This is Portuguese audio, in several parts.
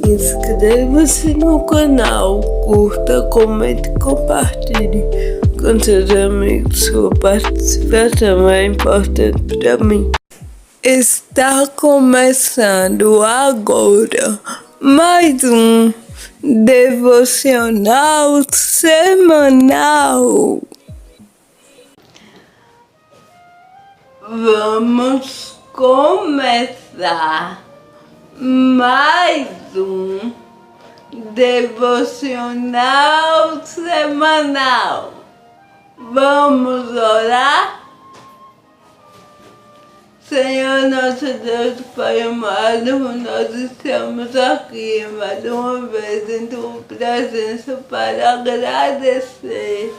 Inscreva-se no canal, curta, comente e compartilhe com seus amigos. Sua participação é importante para mim. Está começando agora mais um devocional semanal. Vamos começar mais um devocional semanal. Vamos orar? Senhor, nosso Deus, Pai amado, nós estamos aqui mais uma vez em Tua presença para agradecer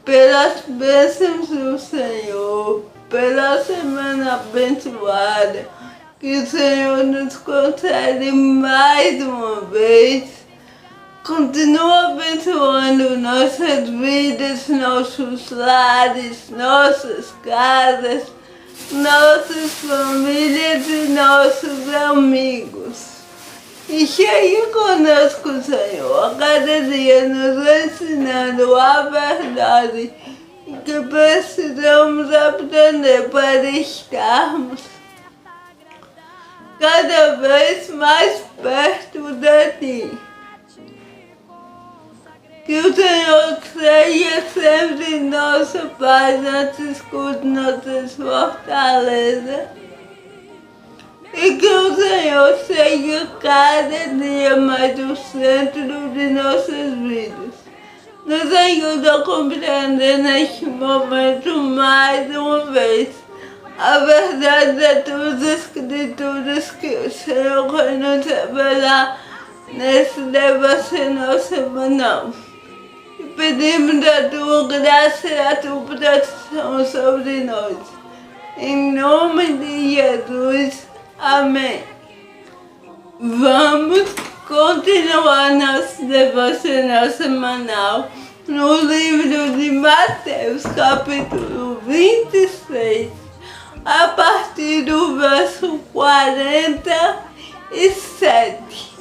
pelas bênçãos do Senhor, pela semana abençoada que o Senhor nos concede mais uma vez. Continua abençoando nossas vidas, nossos lares, nossas casas, nossas famílias e nossos amigos. E chegue conosco, Senhor, a cada dia nos ensinando a verdade que precisamos aprender para estarmos cada vez mais perto de Ti. Que o Senhor seja sempre nossa paz, nossa escuta, nossa fortaleza. E que o Senhor seja cada dia mais o centro de nossas vidas. Nos ajuda a compreender neste momento mais uma vez a verdade das Tuas Escrituras que o Senhor vai nos revelar nesse devocional semanal. E pedimos a Tua graça e a Tua proteção sobre nós. Em nome de Jesus, amém. Vamos continuar nosso devocional semanal no livro de Mateus, capítulo 26, a partir do verso 47.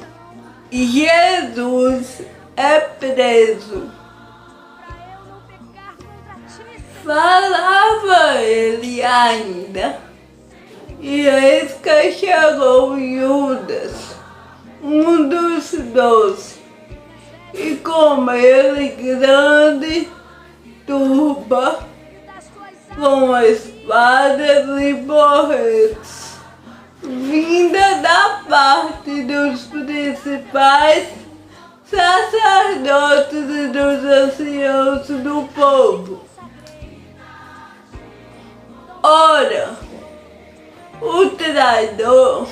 Jesus é preso. Falava ele ainda, e eis que chegou Judas, um dos 12, e com ele grande turba, com espadas e porretes, vinda da parte dos principais sacerdotes e dos anciãos do povo. Ora, o traidor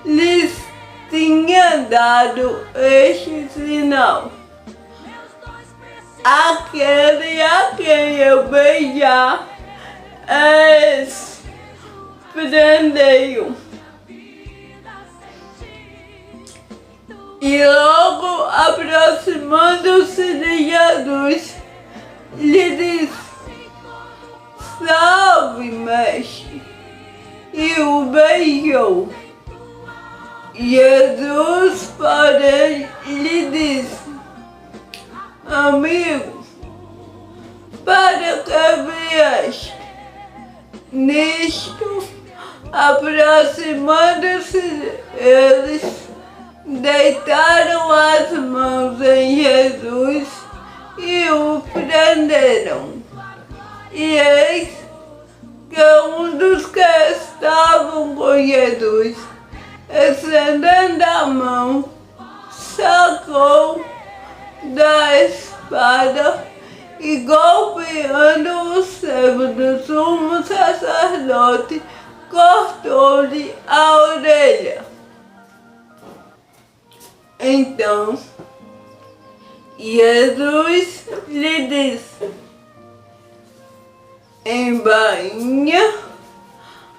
lhes tinha dado este sinal: aquele a quem eu beijar, prendei-o. E logo aproximando-se de Jesus, lhe disse: salve, mestre, e o beijou. Jesus, porém, lhe disse: amigo, para que vieste? Nisto, aproximando-se eles, deitaram as mãos em Jesus e o prenderam. E eis que um dos que estavam com Jesus, estendendo a mão, sacou da espada e, golpeando o servo do sumo sacerdote, cortou-lhe a orelha. Então Jesus lhe disse: embainha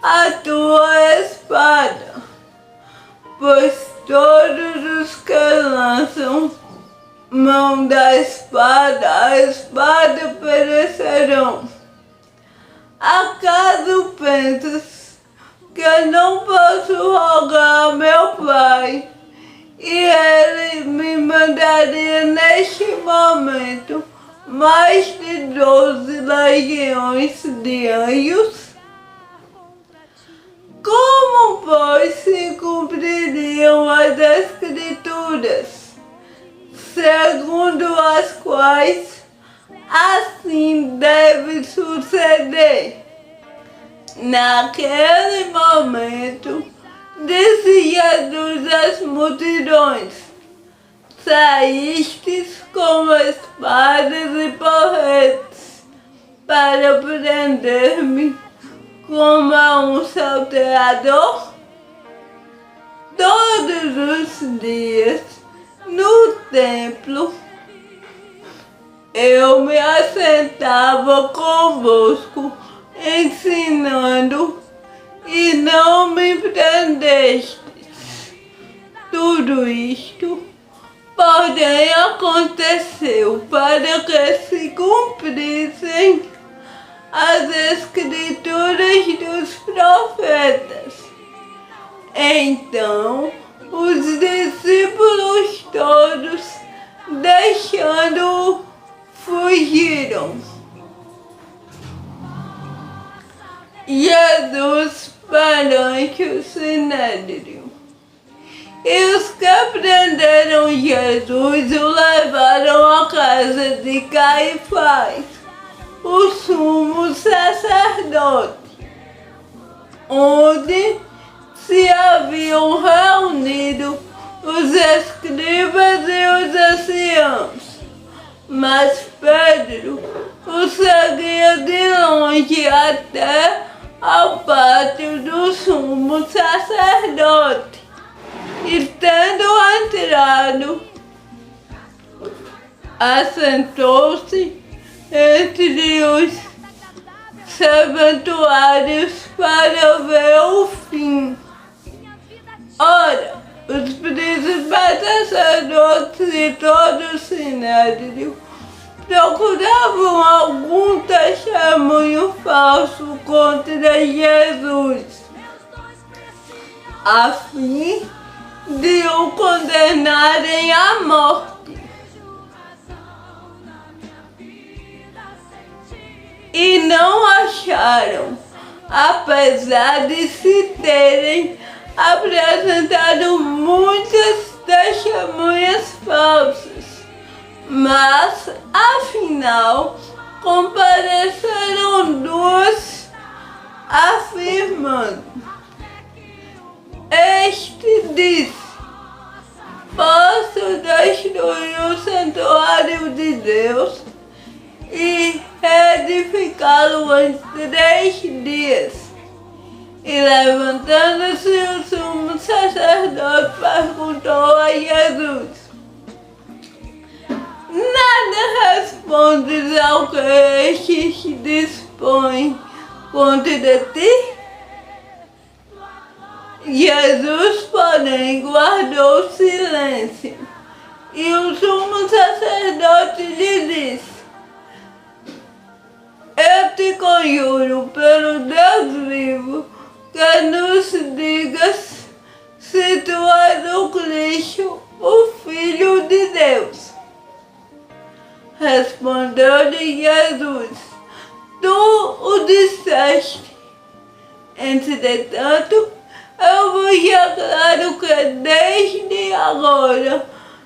a tua espada, pois todos os que lançam mão da espada, a espada perecerão. Acaso pensas que não posso rogar a meu Pai e ele me mandaria neste momento mais de 12 legiões de anjos? Como, pois, se cumpririam as Escrituras, segundo as quais assim deve suceder? Naquele momento, disse Jesus às multidões: saístes com espadas e porretes para prender-me como a um salteador? Todos os dias, no templo, eu me assentava convosco, ensinando, e não me prendestes. Tudo isto, porém, aconteceu para que se cumprissem as Escrituras dos profetas. Então, os discípulos todos, deixando-o, fugiram. Jesus perante o Sinédrio. E os que prenderam Jesus o levaram à casa de Caifás, o sumo sacerdote, onde se haviam reunido os escribas e os anciãos. Mas Pedro o seguia de longe até ao pátio do sumo sacerdote, e tendo entrado, assentou-se entre os serventuários para ver o fim. Ora, os principais sacerdotes e todo o Sinédrio procuravam algum testemunho falso contra Jesus, a fim de o condenarem à morte. E não acharam, apesar de se terem apresentado muitas testemunhas falsas. Mas, afinal, compareceram duas, afirmando: este disse: posso destruir o santuário de Deus e edificá-lo em 3 dias. E levantando-se o sumo sacerdote, perguntou a Jesus: nada respondes ao que estes dispõem contra ti? Jesus, porém, guardou silêncio. E o sumo sacerdote lhe disse: eu te conjuro pelo Deus vivo, que nos digas se tu és o Cristo, o Filho de Deus. Respondeu-lhe Jesus: tu o disseste. Entretanto, eu vos declaro que desde agora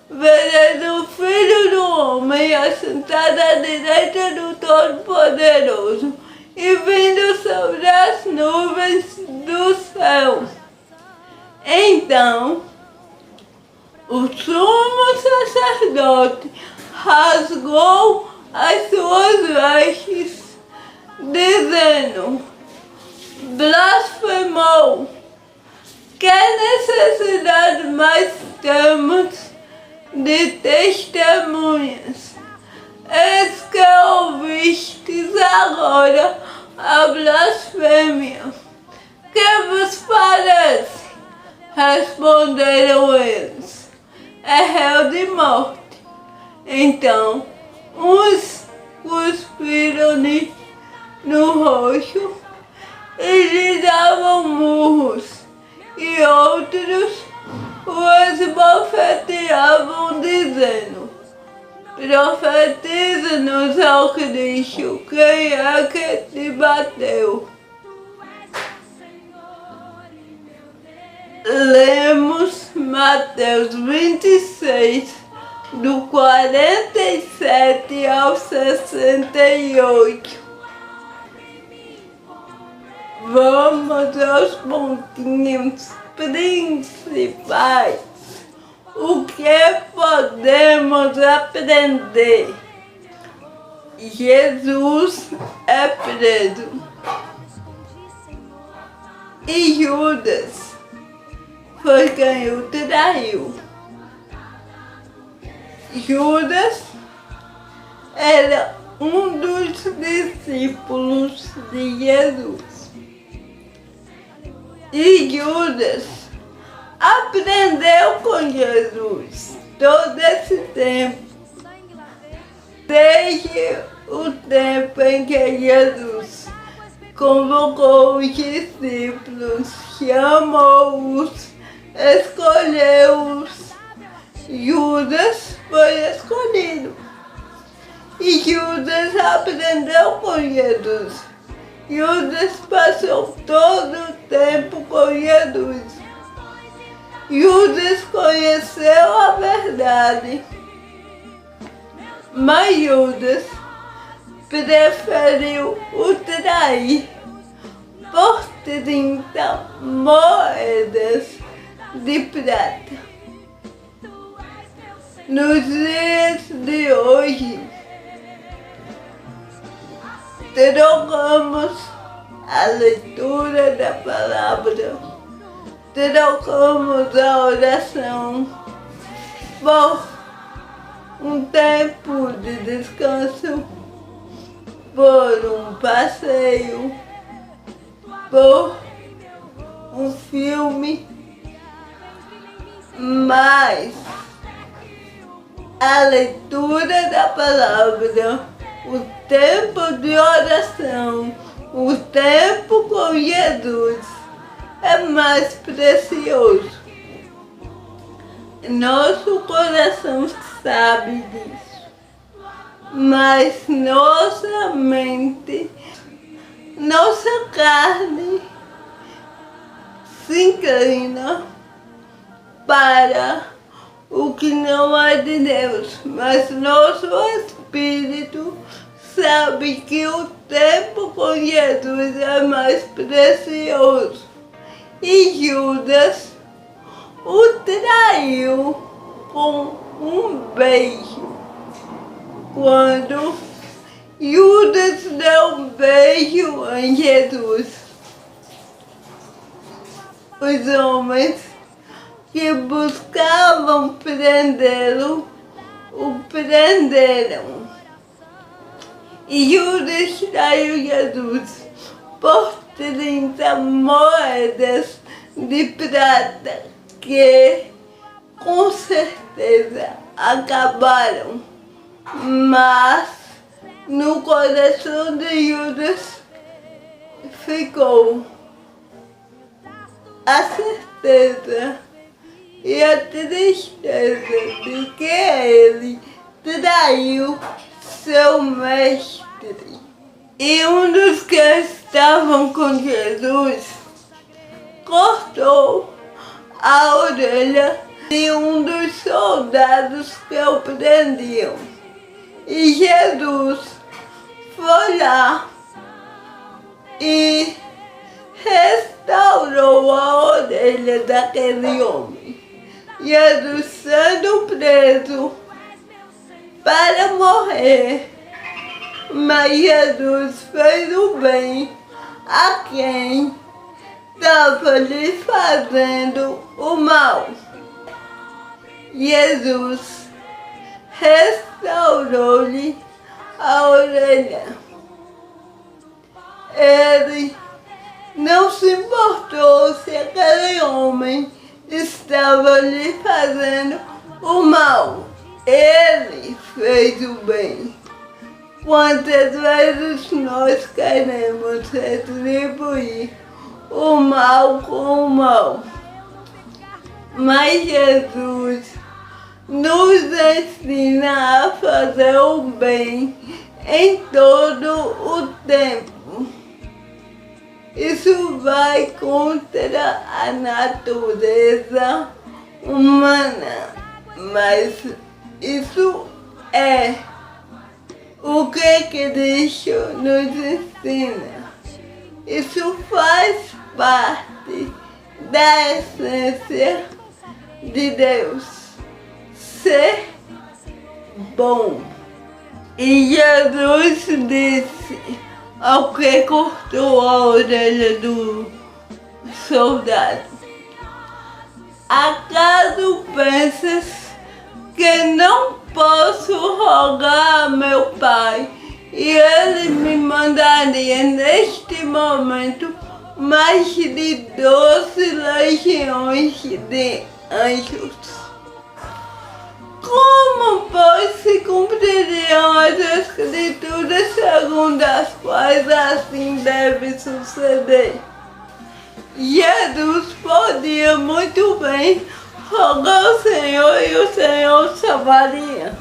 vereis o Filho do Homem assentado à direita do Todo-Poderoso e vindo sobre as nuvens do céu. Então, o sumo sacerdote rasgou as suas vestes, dizendo: blasfemou! Que necessidade mais temos de testemunhas? Eis que ouvistes agora a blasfêmia. Que vos parece? Responderam eles: é réu de morte. Então, uns cuspiram-lhe no rosto e lhe davam murros, e outros o esbofeteavam Profetiza no São Cristo, quem é que te bateu? Lemos Mateus 26, do 47 ao 68. Vamos aos pontinhos principais. O que podemos aprender? Jesus é preso. E Judas foi quem o traiu. Judas era um dos discípulos de Jesus. E Judas aprendeu com Jesus todo esse tempo, desde o tempo em que Jesus convocou os discípulos, chamou-os, escolheu-os. Judas foi escolhido. E Judas aprendeu com Jesus. Judas passou todo o tempo com Jesus. Judas conheceu a verdade. Mas Judas preferiu o trair por 30 moedas de prata. Nos dias de hoje, trocamos a leitura da palavra, trocamos a oração por um tempo de descanso, por um passeio, por um filme, mas a leitura da palavra, o tempo de oração, o tempo com Jesus é mais precioso. Nosso coração sabe disso, mas nossa mente, nossa carne se inclina para o que não é de Deus, mas nosso espírito sabe que o tempo com Jesus é mais precioso. E Judas o traiu com um beijo. Quando Judas deu um beijo em Jesus, os homens que buscavam prendê-lo, o prenderam. E Judas traiu Jesus por 30 moedas de prata, que com certeza acabaram. Mas no coração de Judas ficou a certeza e a tristeza de que ele traiu seu mestre. E um dos que estavam com Jesus cortou a orelha de um dos soldados que o prendiam. E Jesus foi lá e restaurou a orelha daquele homem. Jesus sendo preso para morrer, mas Jesus fez o bem a quem estava lhe fazendo o mal. Jesus restaurou-lhe a orelha. Ele não se importou se aquele homem estava lhe fazendo o mal. Ele fez o bem. Quantas vezes nós queremos retribuir o mal com o mal? Mas Jesus nos ensina a fazer o bem em todo o tempo. Isso vai contra a natureza humana, mas isso é o que Cristo nos ensina. Isso faz parte da essência de Deus, ser bom. E Jesus disse ao que cortou a orelha do soldado: acaso pensas que não posso rogar a meu Pai e Ele me mandaria neste momento mais de 12 legiões de anjos? Como, pois, se cumpririam as Escrituras segundo as quais assim deve suceder? Jesus podia muito bem rogar ao Senhor e o Senhor salvaria.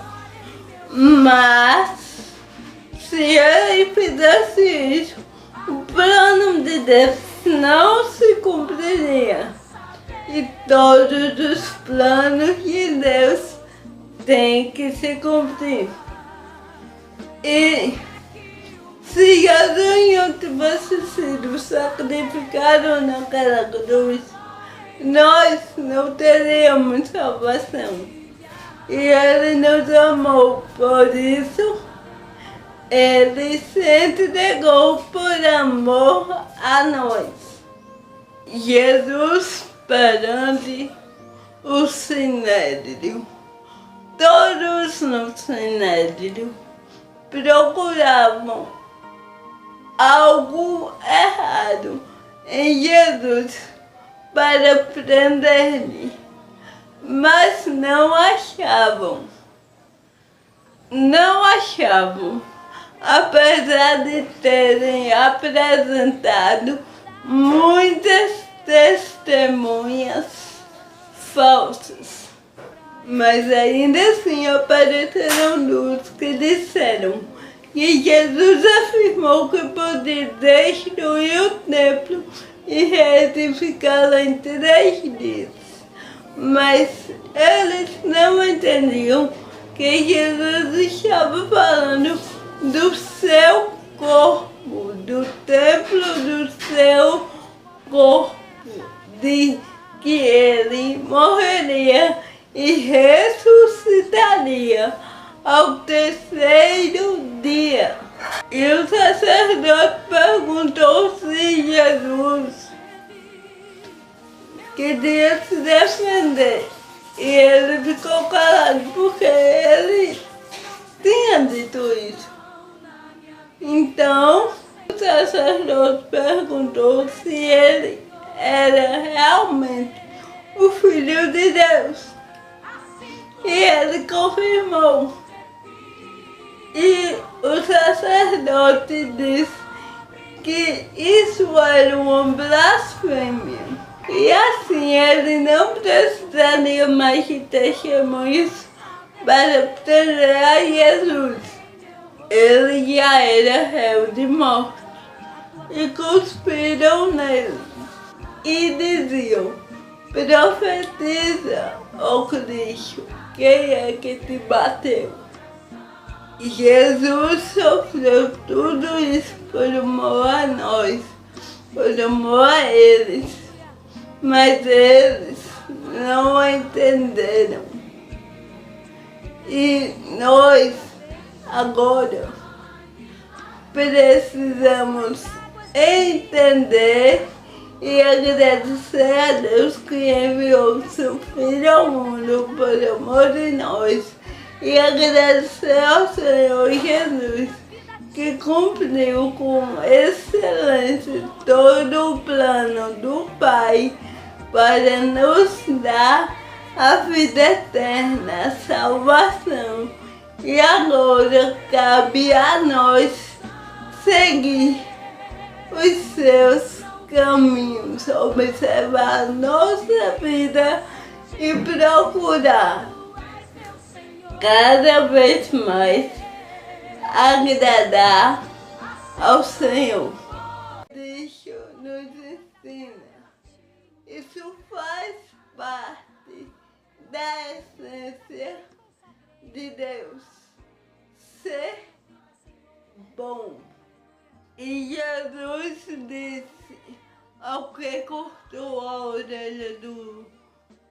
Mas, se ele fizesse isso, o plano de Deus não se cumpriria. E todos os planos de Deus têm que se cumprir. E se Jesus não tivesse sido sacrificado naquela cruz, nós não teríamos salvação. E Ele nos amou, por isso Ele se entregou por amor a nós. Jesus perante o Sinédrio. Todos no Sinédrio procuravam algo errado em Jesus para prender-lhe, mas não achavam. Não achavam, apesar de terem apresentado muitas testemunhas falsas. Mas ainda assim apareceram duas que disseram que Jesus afirmou que podia destruir o templo e reedificá-lo em 3 dias. Mas eles não entendiam que Jesus estava falando do seu corpo, do templo do seu corpo, de que ele morreria e ressuscitaria ao 3º dia. E o sacerdote perguntou se Jesus queria se defender. E ele ficou calado porque ele tinha dito isso. Então, o sacerdote perguntou se ele era realmente o Filho de Deus. E ele confirmou. E o sacerdote disse que isso era uma blasfêmia. E assim ele não precisaria mais de testemunhos para prender a Jesus. Ele já era réu de morte. E cuspiram nele. E diziam: profetiza, ó Cristo, quem é que te bateu? Jesus sofreu tudo isso por amor a nós, por amor a eles, mas eles não entenderam. E nós agora precisamos entender e agradecer a Deus que enviou seu Filho ao mundo por amor de nós. E agradecer ao Senhor Jesus que cumpriu com excelência todo o plano do Pai para nos dar a vida eterna, a salvação. E agora cabe a nós seguir os seus caminhos, observar nossa vida e procurar cada vez mais agradar ao Senhor. Cristo nos ensina. Isso faz parte da essência de Deus. Ser bom. E Jesus disse ao que cortou a orelha do